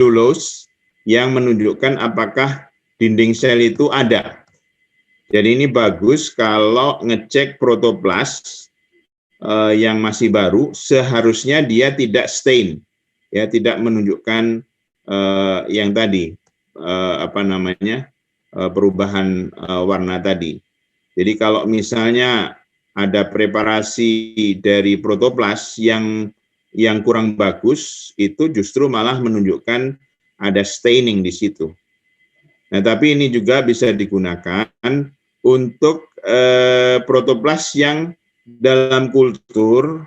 selulose yang menunjukkan apakah dinding sel itu ada. Jadi ini bagus kalau ngecek protoplast yang masih baru, seharusnya dia tidak stain, ya, tidak menunjukkan yang tadi perubahan warna tadi. Jadi kalau misalnya ada preparasi dari protoplast yang kurang bagus, itu justru malah menunjukkan ada staining di situ. Nah, tapi ini juga bisa digunakan untuk protoplast yang dalam kultur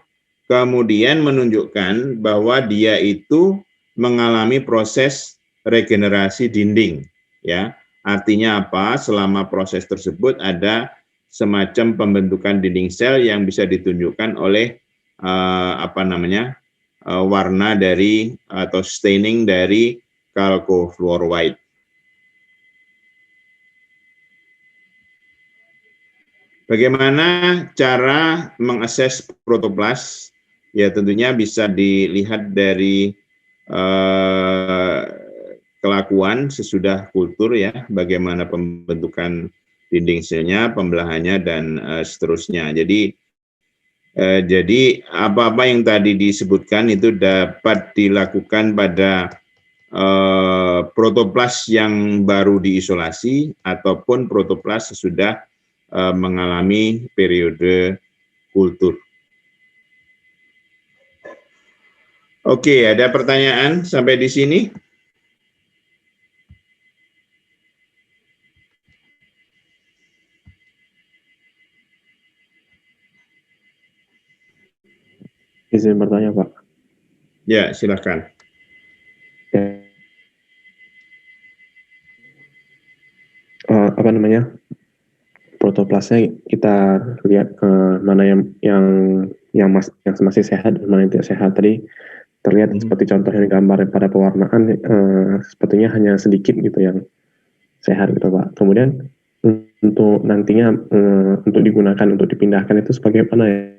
kemudian menunjukkan bahwa dia itu mengalami proses regenerasi dinding, ya. Artinya apa? Selama proses tersebut ada semacam pembentukan dinding sel yang bisa ditunjukkan oleh warna dari atau staining dari chalcofluoride. Bagaimana cara mengakses protoplast? Ya, tentunya bisa dilihat dari kelakuan sesudah kultur, ya, bagaimana pembentukan dinding selnya, pembelahannya, dan seterusnya. Jadi apa-apa yang tadi disebutkan itu dapat dilakukan pada protoplast yang baru diisolasi ataupun protoplast sesudah mengalami periode kultur. Oke, ada pertanyaan sampai di sini? Izin bertanya, Pak. Ya, silakan. Protoplastnya kita lihat mana yang masih sehat dan mana yang tidak sehat. Tadi terlihat seperti contoh yang gambar pada pewarnaan, sepertinya hanya sedikit gitu yang sehat gitu, Pak. Kemudian untuk nantinya untuk digunakan untuk dipindahkan itu sebagai mana ya?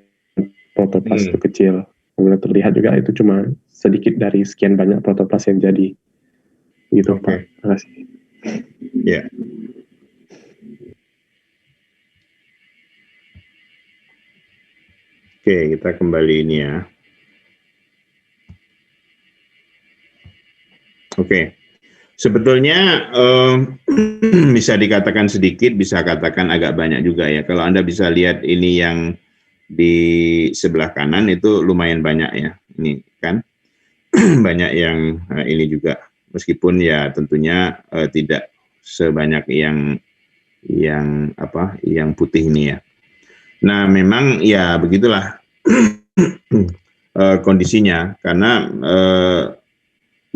Protoplast itu kecil. Kemudian terlihat juga itu cuma sedikit dari sekian banyak protoplast yang jadi. Gitu, Pak. Terima kasih. Ya. Oke, kita kembali ini ya. Oke, sebetulnya bisa dikatakan sedikit, bisa katakan agak banyak juga ya. Kalau Anda bisa lihat ini yang di sebelah kanan itu lumayan banyak ya. Ini kan banyak yang ini juga. Meskipun ya tentunya tidak sebanyak yang putih ini ya. Nah, memang ya begitulah kondisinya, karena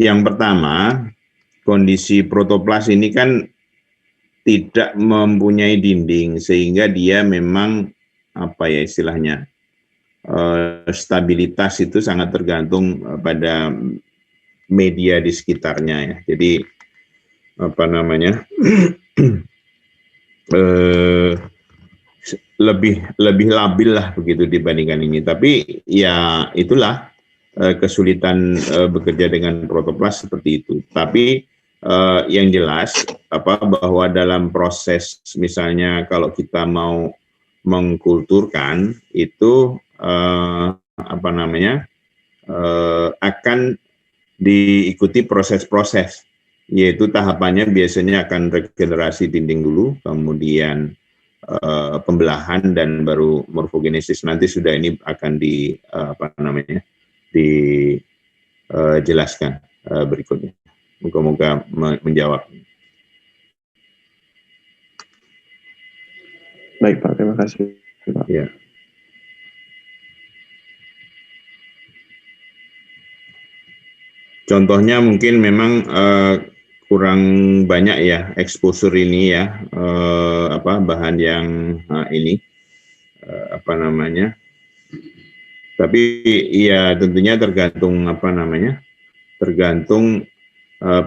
yang pertama, kondisi protoplast ini kan tidak mempunyai dinding, sehingga dia memang istilahnya stabilitas itu sangat tergantung pada media di sekitarnya ya. Jadi lebih labil lah begitu dibandingkan ini. Tapi ya itulah kesulitan bekerja dengan protoplast seperti itu. Tapi yang jelas bahwa dalam proses misalnya kalau kita mau mengkulturkan itu akan diikuti proses-proses, yaitu tahapannya biasanya akan regenerasi dinding dulu, kemudian pembelahan, dan baru morfogenesis. Nanti sudah ini akan dijelaskan berikutnya. Moga-moga menjawab. Baik, Pak, terima kasih, Pak. Ya. Contohnya mungkin memang kurang banyak ya exposure ini ya, bahan yang ini tapi ya tentunya tergantung tergantung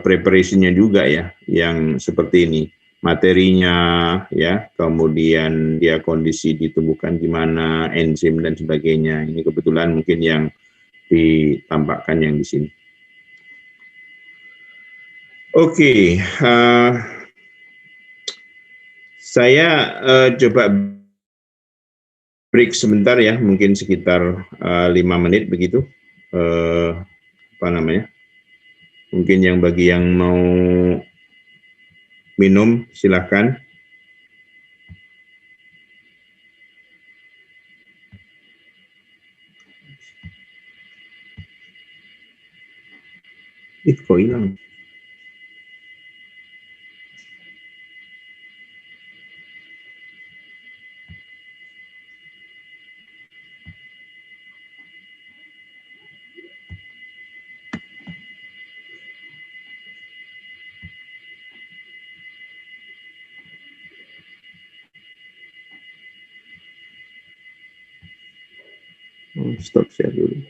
preparation-nya juga ya, yang seperti ini, materinya ya, kemudian dia kondisi ditumbuhkan gimana, enzim dan sebagainya. Ini kebetulan mungkin yang ditampakkan yang di sini. Oke, saya coba break sebentar ya, mungkin sekitar 5 menit begitu. Apa namanya? Mungkin yang bagi yang mau minum silahkan. Kok hilang? Stop share dulu.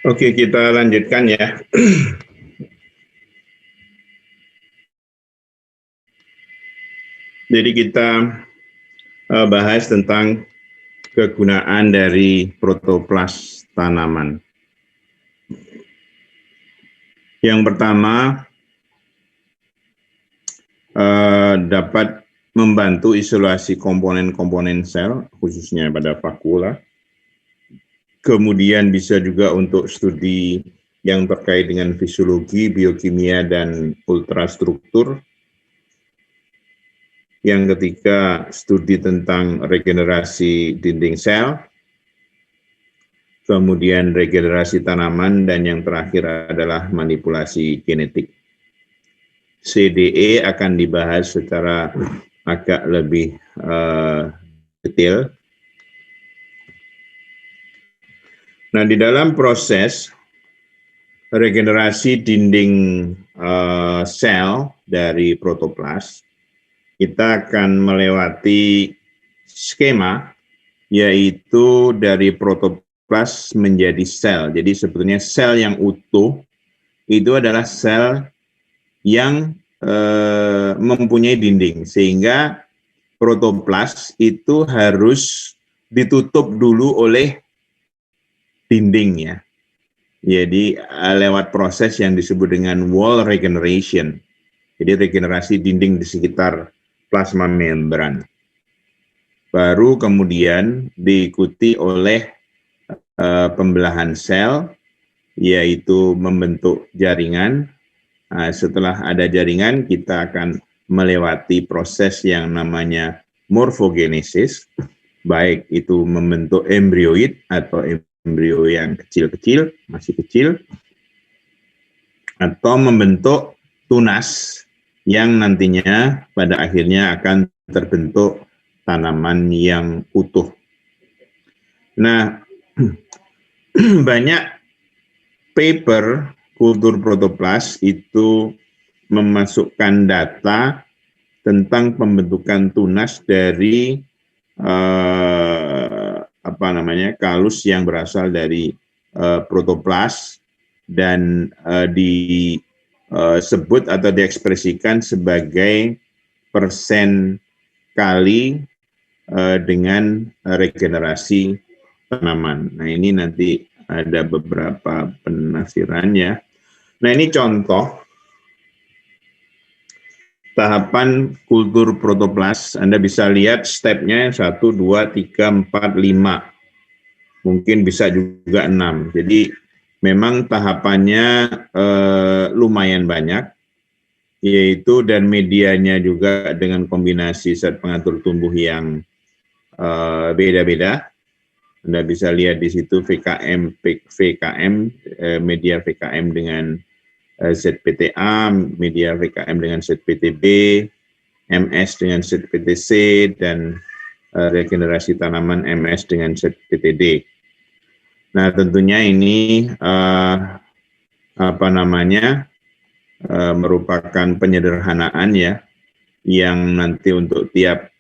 Oke, kita lanjutkan ya. Jadi kita bahas tentang kegunaan dari protoplas tanaman. Yang pertama, dapat membantu isolasi komponen-komponen sel, khususnya pada vakula. Kemudian bisa juga untuk studi yang terkait dengan fisiologi, biokimia, dan ultrastruktur. Yang ketiga, studi tentang regenerasi dinding sel. Kemudian regenerasi tanaman, dan yang terakhir adalah manipulasi genetik. CDE akan dibahas secara agak lebih detail. Nah, di dalam proses regenerasi dinding sel dari protoplas, kita akan melewati skema, yaitu dari protoplas menjadi sel. Jadi sebetulnya sel yang utuh itu adalah sel yang mempunyai dinding, sehingga protoplas itu harus ditutup dulu oleh dinding ya. Jadi lewat proses yang disebut dengan wall regeneration. Jadi regenerasi dinding di sekitar plasma membran. Baru kemudian diikuti oleh pembelahan sel, yaitu membentuk jaringan. Nah, setelah ada jaringan, kita akan melewati proses yang namanya morfogenesis, baik itu membentuk embrioid atau embrio yang kecil-kecil, masih kecil, atau membentuk tunas yang nantinya pada akhirnya akan terbentuk tanaman yang utuh. Nah, banyak paper kultur protoplas itu memasukkan data tentang pembentukan tunas dari kalus yang berasal dari protoplas dan disebut atau diekspresikan sebagai persen kali dengan regenerasi tanaman. Nah, ini nanti ada beberapa penafsirannya. Nah, ini contoh tahapan kultur protoplas. Anda bisa lihat stepnya 1, 2, 3, 4, 5. Mungkin bisa juga 6. Jadi memang tahapannya lumayan banyak, yaitu dan medianya juga dengan kombinasi zat pengatur tumbuh yang beda-beda. Anda bisa lihat di situ VKM, media VKM dengan ZPTA, media VKM dengan ZPTB, MS dengan ZPTC, dan regenerasi tanaman MS dengan ZPTD. Nah, tentunya ini merupakan penyederhanaan ya, yang nanti untuk tiap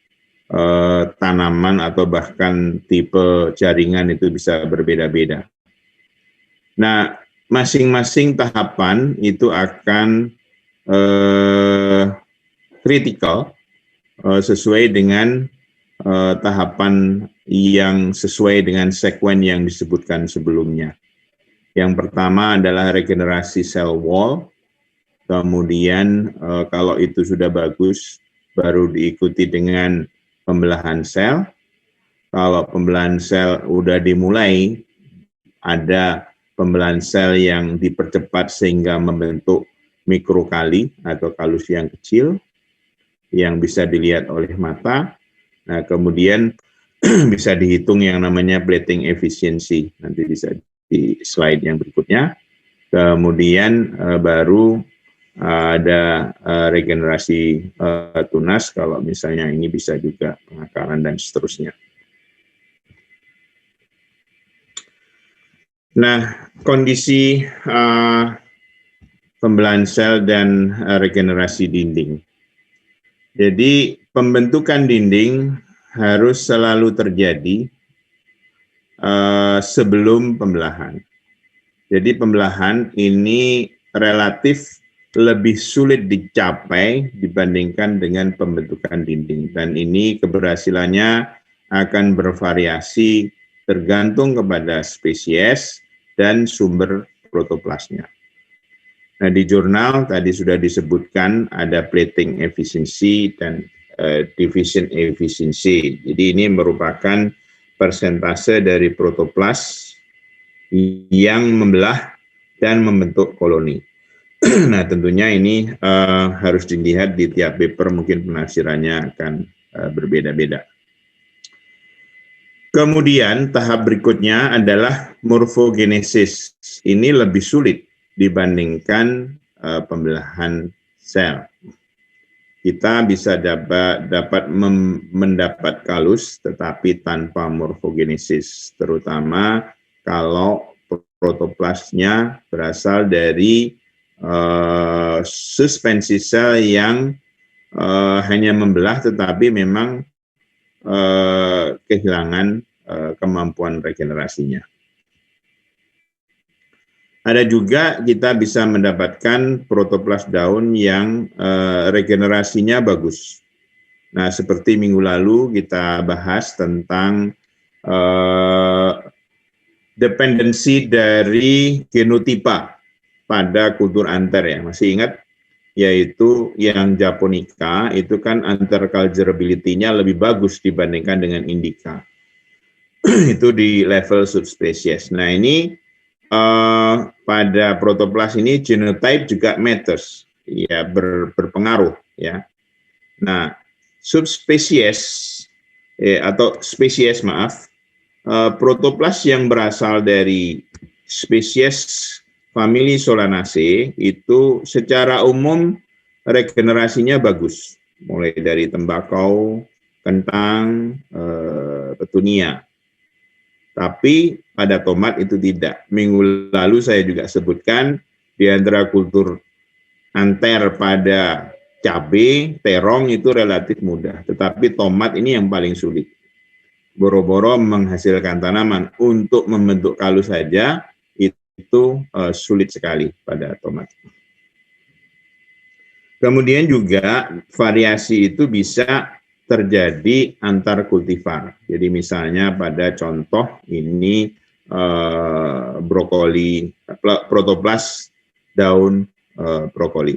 tanaman atau bahkan tipe jaringan itu bisa berbeda-beda. Nah, masing-masing tahapan itu akan kritikal sesuai dengan tahapan yang sesuai dengan sekuen yang disebutkan sebelumnya. Yang pertama adalah regenerasi sel wall, kemudian kalau itu sudah bagus, baru diikuti dengan pembelahan sel. Kalau pembelahan sel udah dimulai, ada pembelahan sel yang dipercepat sehingga membentuk mikrokali atau kalus yang kecil yang bisa dilihat oleh mata. Nah, kemudian bisa dihitung yang namanya plating efficiency. Nanti bisa di slide yang berikutnya. Kemudian baru ada regenerasi tunas, kalau misalnya ini bisa juga pengakaran dan seterusnya. Nah, kondisi pembelahan sel dan regenerasi dinding. Jadi pembentukan dinding harus selalu terjadi sebelum pembelahan. Jadi pembelahan ini relatif lebih sulit dicapai dibandingkan dengan pembentukan dinding. Dan ini keberhasilannya akan bervariasi tergantung kepada spesies dan sumber protoplasnya. Nah, di jurnal tadi sudah disebutkan ada plating efficiency dan division efficiency. Jadi ini merupakan persentase dari protoplas yang membelah dan membentuk koloni. Nah, tentunya ini harus dilihat di tiap paper, mungkin penafsirannya akan berbeda-beda. Kemudian tahap berikutnya adalah morfogenesis. Ini lebih sulit dibandingkan pembelahan sel. Kita bisa dapat mendapat kalus tetapi tanpa morfogenesis, terutama kalau protoplasnya berasal dari suspensi sel yang hanya membelah tetapi memang kehilangan kemampuan regenerasinya. Ada juga kita bisa mendapatkan protoplas daun yang regenerasinya bagus. Nah, seperti minggu lalu kita bahas tentang dependensi dari genotipa pada kultur anter ya. Masih ingat? Yaitu yang Japonica itu kan interculturability-nya lebih bagus dibandingkan dengan Indica. Itu di level subspesies. Nah, ini pada protoplas ini genotype juga matters, ya berpengaruh ya. Nah, subspesies atau spesies protoplas yang berasal dari spesies famili Solanaceae itu secara umum regenerasinya bagus, mulai dari tembakau, kentang, petunia. Tapi pada tomat itu tidak. Minggu lalu saya juga sebutkan di antara kultur anter pada cabai, terong itu relatif mudah. Tetapi tomat ini yang paling sulit. Boro-boro menghasilkan tanaman untuk membentuk kalus saja itu sulit sekali pada tomat. Kemudian juga variasi itu bisa terjadi antar kultivar. Jadi misalnya pada contoh ini brokoli, protoplas daun brokoli.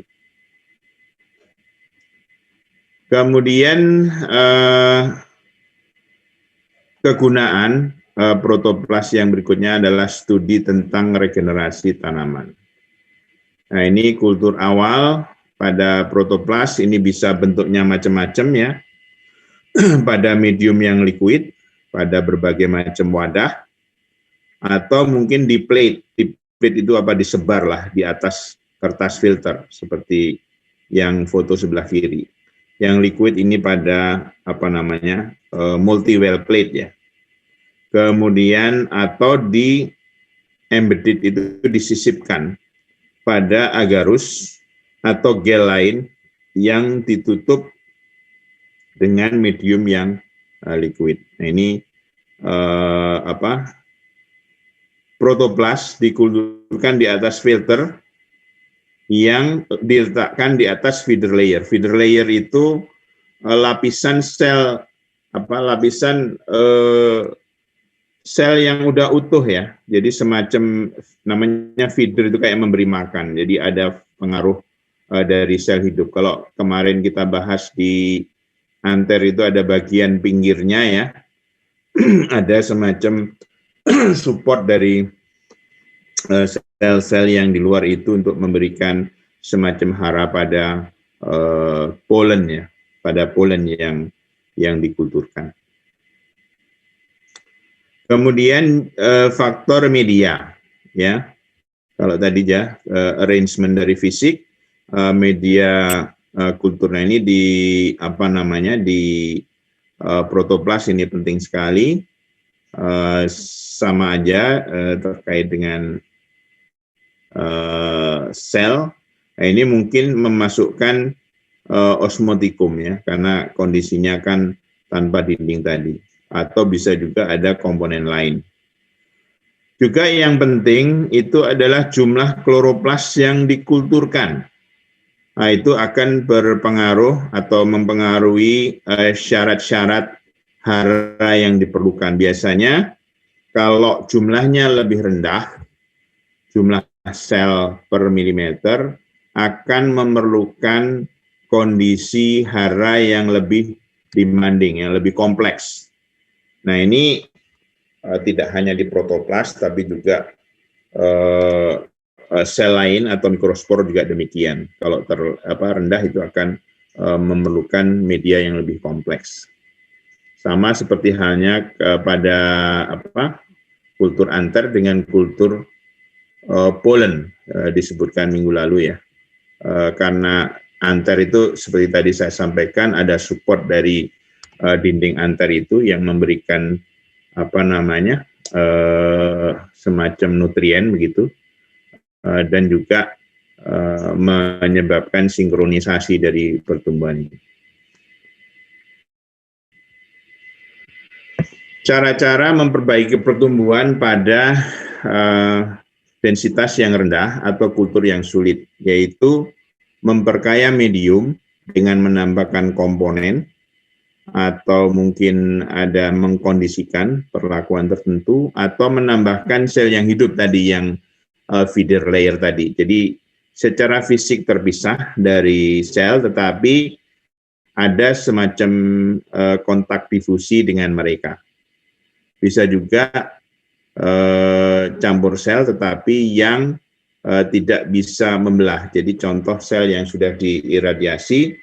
Kemudian kegunaan protoplas yang berikutnya adalah studi tentang regenerasi tanaman. Nah, ini kultur awal pada protoplas ini bisa bentuknya macam-macam ya. Pada medium yang liquid, pada berbagai macam wadah, atau mungkin di plate. Di plate itu apa, disebar lah di atas kertas filter, seperti yang foto sebelah kiri. Yang liquid ini pada apa namanya multi-well plate ya. Kemudian atau di embedded itu disisipkan pada agarus atau gel lain yang ditutup dengan medium yang liquid. Nah, ini protoplas dikulturkan di atas filter yang diletakkan di atas feeder layer. Feeder layer itu lapisan sel sel yang udah utuh ya. Jadi semacam namanya feeder itu kayak memberi makan. Jadi ada pengaruh dari sel hidup. Kalau kemarin kita bahas di anter itu ada bagian pinggirnya ya, ada semacam support dari sel-sel yang di luar itu untuk memberikan semacam hara pada polen ya, pada polen yang dikulturkan. Kemudian faktor media ya, kalau tadi ya arrangement dari fisik, media kulturnya ini di protoplas ini penting sekali, sama aja terkait dengan sel. Nah, ini mungkin memasukkan osmotikum ya, karena kondisinya kan tanpa dinding tadi, atau bisa juga ada komponen lain. Juga yang penting itu adalah jumlah kloroplas yang dikulturkan. Nah, itu akan berpengaruh atau mempengaruhi syarat-syarat hara yang diperlukan. Biasanya kalau jumlahnya lebih rendah, jumlah sel per milimeter akan memerlukan kondisi hara yang lebih demanding, yang lebih kompleks. Nah, ini tidak hanya di protoplas, tapi juga sel lain atau mikrospor juga demikian. Kalau rendah itu akan memerlukan media yang lebih kompleks. Sama seperti halnya pada kultur anter dengan kultur polen disebutkan minggu lalu ya. Karena anter itu seperti tadi saya sampaikan ada support dari dinding anter itu yang memberikan semacam nutrien begitu, dan juga menyebabkan sinkronisasi dari pertumbuhan ini. Cara-cara memperbaiki pertumbuhan pada densitas yang rendah atau kultur yang sulit, yaitu memperkaya medium dengan menambahkan komponen, atau mungkin ada mengkondisikan perlakuan tertentu, atau menambahkan sel yang hidup tadi yang feeder layer tadi. Jadi secara fisik terpisah dari sel, tetapi ada semacam kontak difusi dengan mereka. Bisa juga campur sel tetapi yang tidak bisa membelah. Jadi contoh sel yang sudah diiradiasi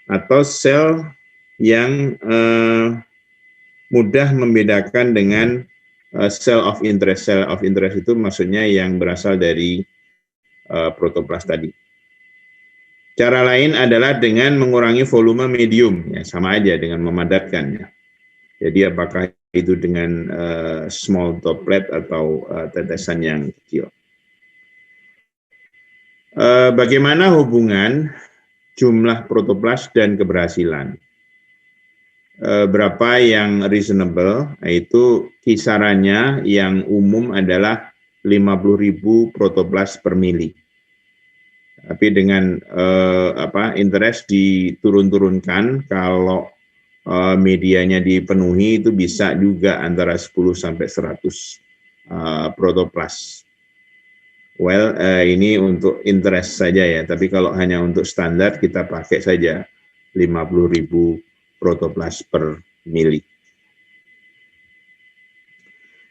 atau sel yang mudah membedakan dengan cell of interest. Cell of interest itu maksudnya yang berasal dari protoplas tadi. Cara lain adalah dengan mengurangi volume medium, ya sama aja dengan memadatkannya. Jadi apakah itu dengan small droplet atau tetesan yang kecil. Bagaimana hubungan jumlah protoplas dan keberhasilan? Berapa yang reasonable, yaitu kisarannya yang umum adalah 50.000 protoplas per mili. Tapi dengan interest diturun-turunkan, kalau medianya dipenuhi itu bisa juga antara 10 sampai 100 protoplas. Well, ini untuk interest saja ya, tapi kalau hanya untuk standar kita pakai saja 50.000 protoplas per mili.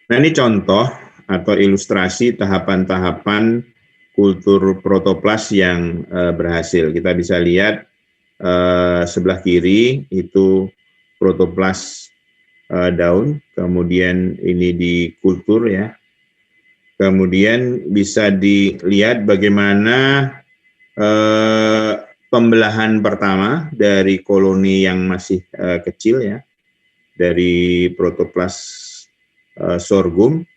Nah, ini contoh atau ilustrasi tahapan-tahapan kultur protoplas yang berhasil. Kita bisa lihat sebelah kiri itu protoplas daun, kemudian ini dikultur ya. Kemudian bisa dilihat bagaimana pembelahan pertama dari koloni yang masih kecil ya, dari protoplas sorghum.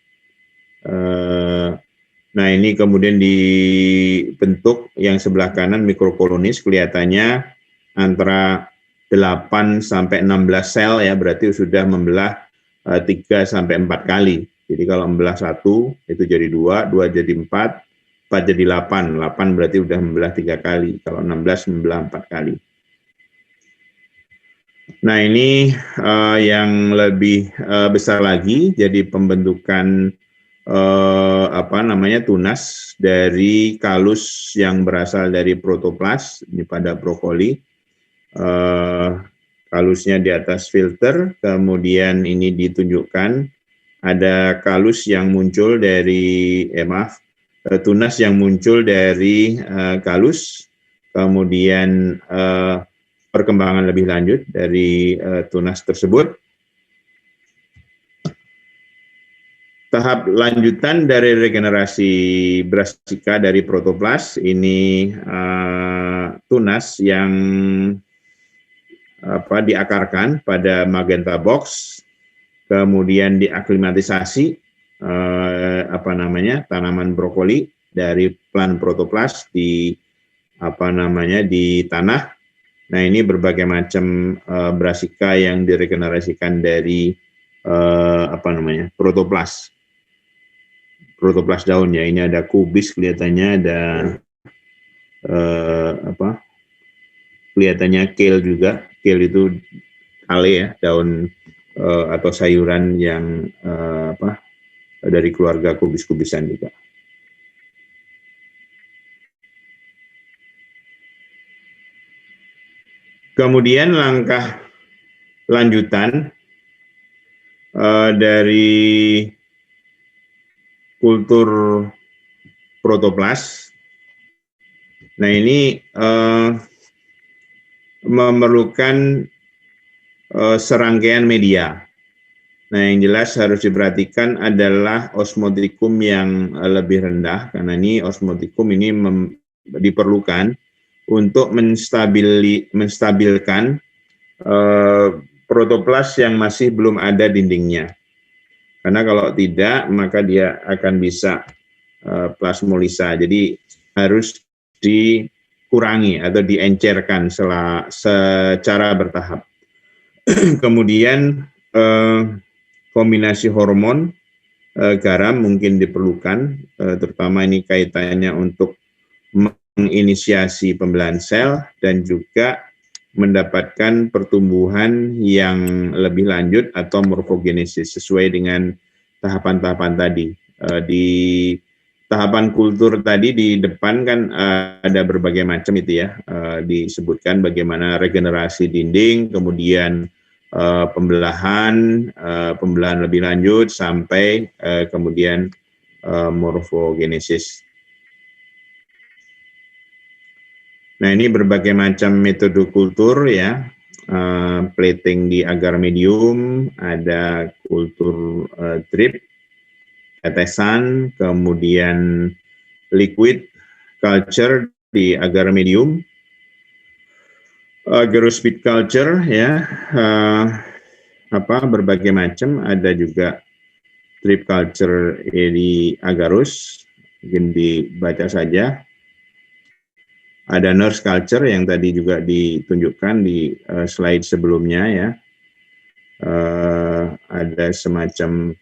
Nah, ini kemudian dibentuk yang sebelah kanan mikrokolonis, kelihatannya antara 8 sampai 16 sel ya, berarti sudah membelah 3 sampai 4 kali. Jadi kalau membelah 1 itu jadi 2, 2 jadi 4, 4 jadi 8, 8 berarti sudah membelah 3 kali, kalau 16 membelah 4 kali. Nah, ini yang lebih besar lagi, jadi pembentukan tunas dari kalus yang berasal dari protoplas, ini pada brokoli. Kalusnya di atas filter, kemudian ini ditunjukkan ada kalus yang muncul dari, tunas yang muncul dari kalus, kemudian perkembangan lebih lanjut dari tunas tersebut. Tahap lanjutan dari regenerasi brassica dari protoplas, ini tunas yang diakarkan pada magenta box, kemudian diaklimatisasi tanaman brokoli dari plant protoplas di tanah. Nah, ini berbagai macam brassica yang diregenerasikan dari protoplas. protoplas daun ya. Ini ada kubis kelihatannya, ada kelihatannya kale juga. Kale itu kale ya, daun atau sayuran yang dari keluarga kubis-kubisan juga. Kemudian langkah lanjutan dari kultur protoplas. Nah ini memerlukan serangkaian media. Nah yang jelas harus diperhatikan adalah osmotikum yang lebih rendah, karena ini osmotikum ini diperlukan untuk menstabilkan protoplas yang masih belum ada dindingnya. Karena kalau tidak, maka dia akan bisa plasmolisa. Jadi harus dikurangi atau diencerkan secara bertahap. Kemudian kombinasi hormon garam mungkin diperlukan, terutama ini kaitannya untuk menginisiasi pembelahan sel dan juga mendapatkan pertumbuhan yang lebih lanjut atau morfogenesis sesuai dengan tahapan-tahapan tadi. Di tahapan kultur tadi di depan kan ada berbagai macam itu ya, disebutkan bagaimana regenerasi dinding, kemudian pembelahan lebih lanjut sampai kemudian morfogenesis. Nah ini berbagai macam metode kultur ya, plating di agar medium, ada kultur drip, tetesan, kemudian liquid culture di agar medium, agarospeed culture ya, berbagai macam, ada juga drip culture di agarus, mungkin dibaca saja. Ada nurse culture yang tadi juga ditunjukkan di slide sebelumnya ya. Ada semacam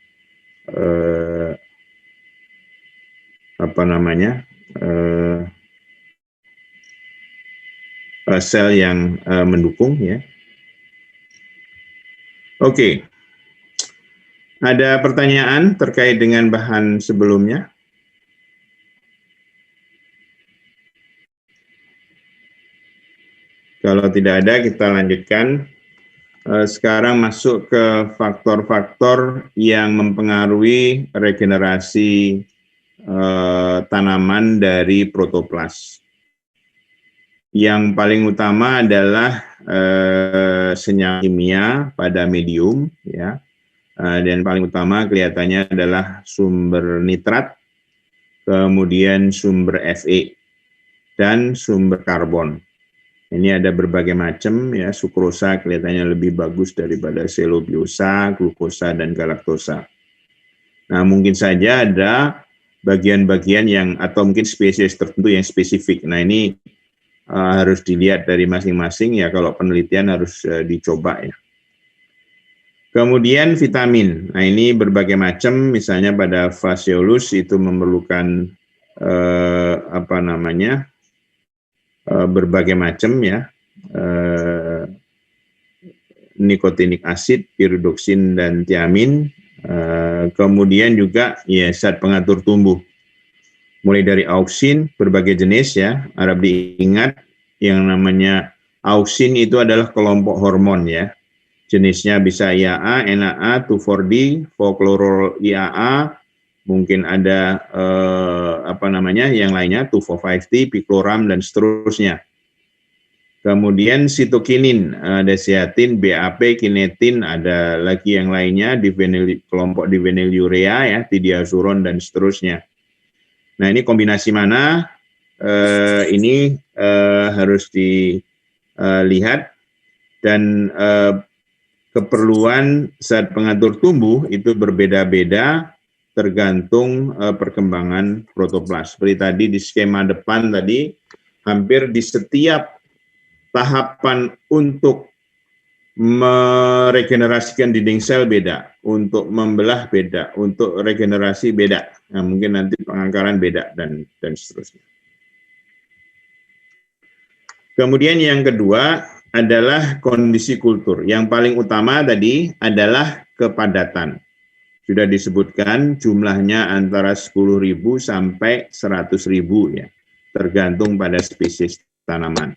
sel yang mendukung ya. Oke. Ada pertanyaan terkait dengan bahan sebelumnya? Kalau tidak ada, kita lanjutkan. Sekarang masuk ke faktor-faktor yang mempengaruhi regenerasi tanaman dari protoplas. Yang paling utama adalah senyawa kimia pada medium, ya. Dan paling utama kelihatannya adalah sumber nitrat, kemudian sumber Fe, dan sumber karbon. Ini ada berbagai macam ya, sukrosa kelihatannya lebih bagus daripada selubiosa, glukosa, dan galaktosa. Nah, mungkin saja ada bagian-bagian yang atau mungkin spesies tertentu yang spesifik. Nah, ini harus dilihat dari masing-masing ya, kalau penelitian harus dicoba ya. Kemudian vitamin. Nah, ini berbagai macam, misalnya pada Phaseolus itu memerlukan berbagai macam ya, nikotinik asid, pyridoxin, dan tiamin. Kemudian juga ya zat pengatur tumbuh, mulai dari auksin berbagai jenis ya. Harap diingat yang namanya auksin itu adalah kelompok hormon ya. Jenisnya bisa IAA, NAA, 2,4-D, folklorol IAA, mungkin ada yang lainnya 2,4,5-T, picloram, dan seterusnya. Kemudian sitokinin, ada zeatin, BAP, kinetin, ada lagi yang lainnya, kelompok divinylurea ya, tidiazuron, dan seterusnya. Nah, ini kombinasi mana? Ini harus dilihat, dan keperluan zat pengatur tumbuh itu berbeda-beda tergantung perkembangan protoplas. Seperti tadi di skema depan tadi, hampir di setiap tahapan untuk meregenerasikan dinding sel beda, untuk membelah beda, untuk regenerasi beda. Nah, mungkin nanti pengangkaran beda dan seterusnya. Kemudian yang kedua adalah kondisi kultur. Yang paling utama tadi adalah kepadatan. Sudah disebutkan jumlahnya antara 10.000 sampai 100.000 ya, tergantung pada spesies tanaman.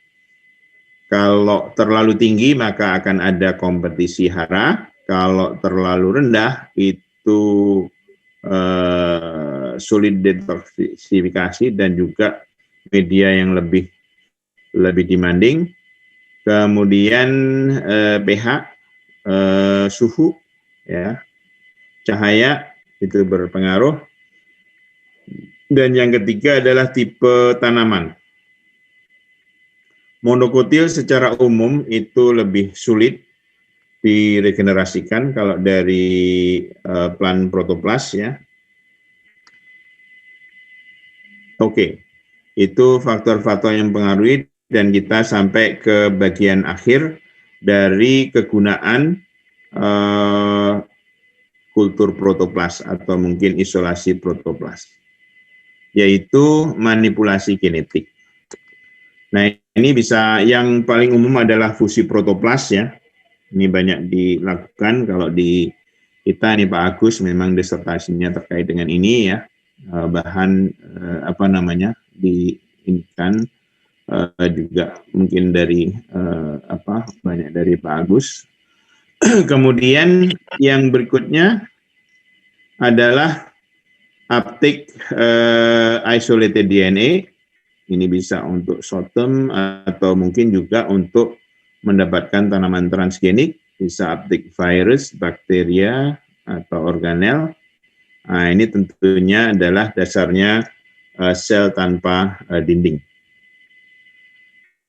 Kalau terlalu tinggi maka akan ada kompetisi hara. Kalau terlalu rendah itu sulit detoksifikasi dan juga media yang lebih demanding. Kemudian pH, suhu, ya, cahaya itu berpengaruh. Dan yang ketiga adalah tipe tanaman. Monokotil secara umum itu lebih sulit diregenerasikan kalau dari plant protoplas ya. Oke, itu faktor-faktor yang mempengaruhi dan kita sampai ke bagian akhir dari kegunaan kultur protoplas atau mungkin isolasi protoplas, yaitu manipulasi genetik. Nah, ini bisa yang paling umum adalah fusi protoplas ya. Ini banyak dilakukan kalau di kita nih Pak Agus memang disertasinya terkait dengan ini ya. Bahan apa namanya diinginkan juga mungkin dari banyak dari Pak Agus. Kemudian yang berikutnya adalah uptake isolated DNA. Ini bisa untuk short term atau mungkin juga untuk mendapatkan tanaman transgenik, bisa uptake virus, bakteria, atau organel. Nah, ini tentunya adalah dasarnya sel tanpa dinding.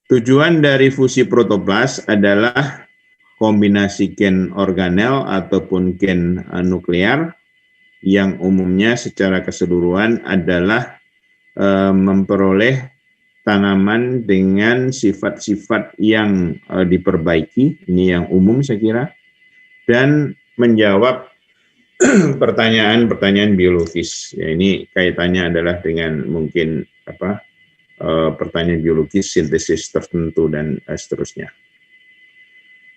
Tujuan dari fusi protoplas adalah kombinasi gen organel ataupun gen nuklear yang umumnya secara keseluruhan adalah memperoleh tanaman dengan sifat-sifat yang diperbaiki, ini yang umum saya kira, dan menjawab pertanyaan-pertanyaan biologis. Ya, ini kaitannya adalah dengan mungkin pertanyaan biologis, sintesis tertentu dan seterusnya.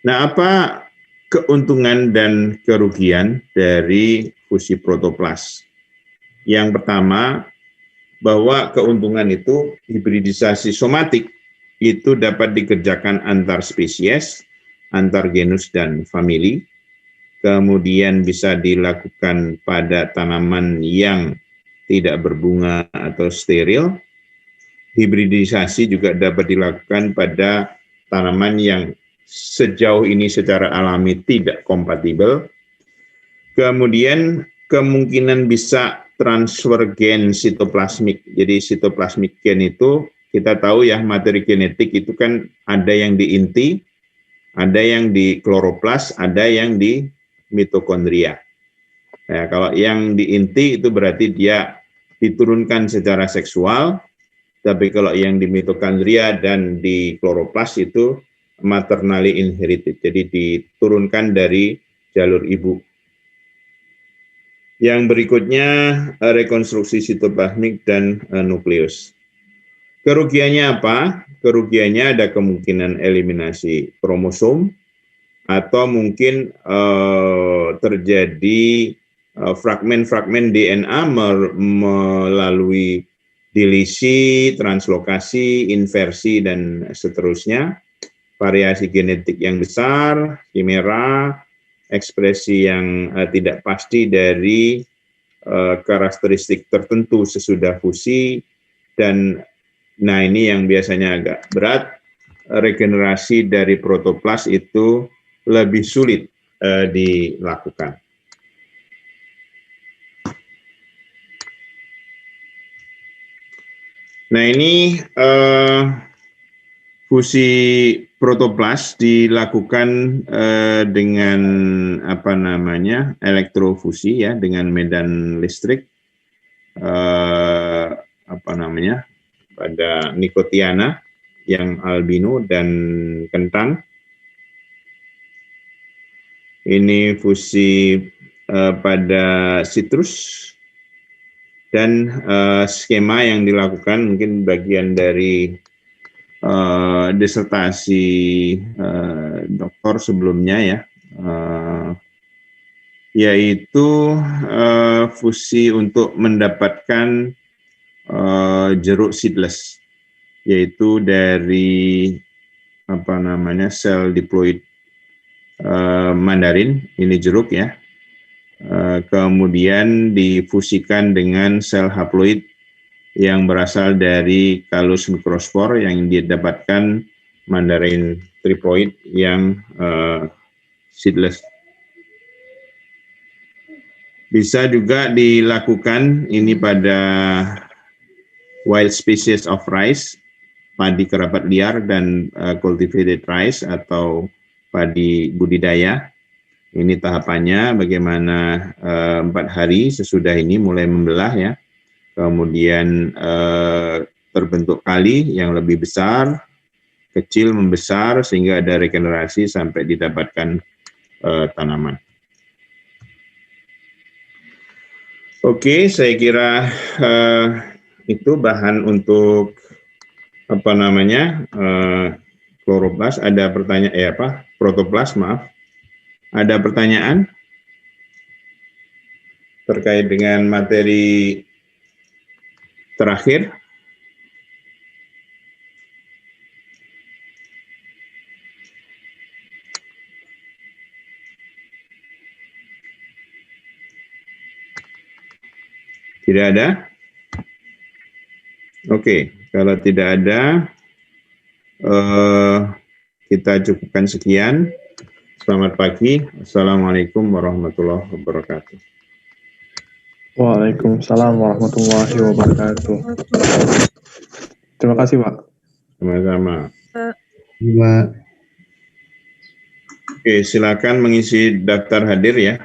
Nah, apa keuntungan dan kerugian dari fusi protoplas? Yang pertama, bahwa keuntungan itu hibridisasi somatik itu dapat dikerjakan antar spesies, antar genus dan famili. Kemudian bisa dilakukan pada tanaman yang tidak berbunga atau steril. Hibridisasi juga dapat dilakukan pada tanaman yang sejauh ini secara alami tidak kompatibel. Kemudian kemungkinan bisa transfer gen sitoplasmik. Jadi sitoplasmik gen itu kita tahu ya, materi genetik itu kan ada yang di inti, ada yang di kloroplas, ada yang di mitokondria. Nah, kalau yang di inti itu berarti dia diturunkan secara seksual, tapi kalau yang di mitokondria dan di kloroplas itu maternally inherited, jadi diturunkan dari jalur ibu. Yang berikutnya rekonstruksi sitoplasmik dan nukleus. Kerugiannya apa? Kerugiannya ada kemungkinan eliminasi kromosom atau mungkin terjadi fragmen-fragmen DNA melalui delisi, translokasi, inversi dan seterusnya. Variasi genetik yang besar, kimera, ekspresi yang tidak pasti dari karakteristik tertentu sesudah fusi, dan nah ini yang biasanya agak berat, regenerasi dari protoplas itu lebih sulit dilakukan. Nah ini fusi protoplas dilakukan dengan elektrofusi ya, dengan medan listrik pada Nicotiana yang albino dan kentang. Ini fusi pada sitrus. Dan skema yang dilakukan mungkin bagian dari disertasi doktor sebelumnya ya, yaitu fusi untuk mendapatkan jeruk seedless, yaitu dari sel diploid mandarin, ini jeruk ya. Kemudian difusikan dengan sel haploid yang berasal dari Callus microspore yang didapatkan mandarin triploid yang seedless. Bisa juga dilakukan ini pada wild species of rice, padi kerabat liar dan cultivated rice atau padi budidaya. Ini tahapannya bagaimana 4 hari sesudah ini mulai membelah ya. Kemudian terbentuk kali yang lebih besar, kecil membesar sehingga ada regenerasi sampai didapatkan tanaman. Oke, saya kira itu bahan untuk kloroplas. Ada pertanyaan protoplas, maaf. Ada pertanyaan terkait dengan materi terakhir? Tidak ada? Oke, kalau tidak ada, kita cukupkan sekian. Selamat pagi. Assalamualaikum warahmatullahi wabarakatuh. Waalaikumsalam warahmatullahi wabarakatuh. Terima kasih, Pak. Sama-sama. Pak. Oke, silakan mengisi daftar hadir ya.